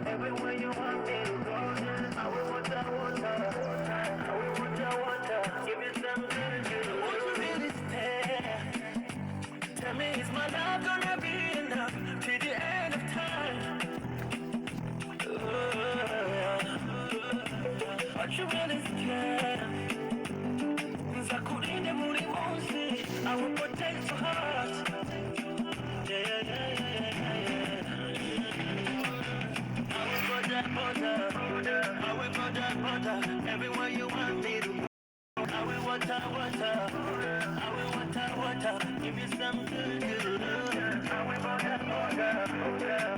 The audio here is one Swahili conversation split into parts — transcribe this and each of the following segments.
Everywhere you want me to go, I will water, I will water, give you something to do. Won't you really stay? Tell me, is my love gonna be enough till the end of time? Aren't you really scared? Nzakulinda muri munsi, I will protect your heart. I will go that border, I will go that border, everywhere you want me to go. I will water, I will water, give you some good. I will go that border,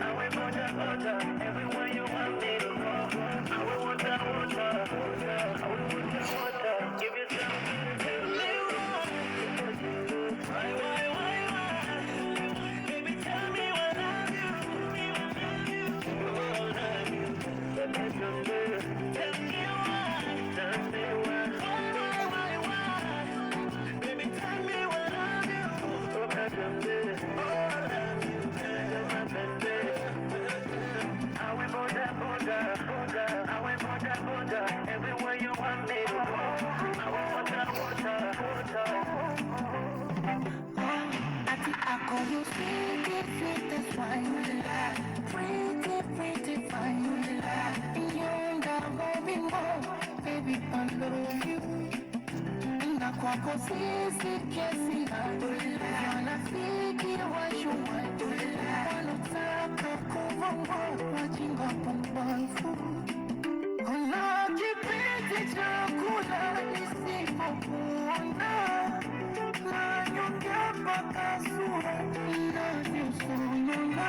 I will go that border, everywhere you want me to go. I will water, I will water, give you some good. Why? Baby, tell me what I do. Tell me why. Baby, tell me what I do. I will border, everywhere you want me to go. I will Ati ako you sweet fine. Pretty fine. And baby more, baby I love you. Na kwako sisi kesi wanafiki washuwa wanataka kuvangwa wajinga pumbafu. Kuna kipindi cha kula nisipokuona na nyonga mpaka sura inavyosonona.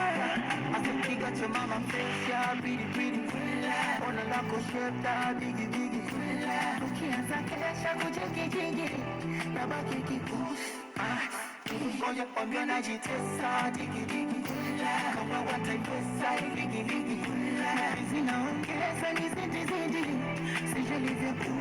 Asipiga cha mama mfesha bidi ona lako shepta bigi ukianza kesha kujigijigi nabaki kikusi. Ngoja kwambia najitesa digi kama wataipesa igigi zinaongeza nizidi sijui livyoku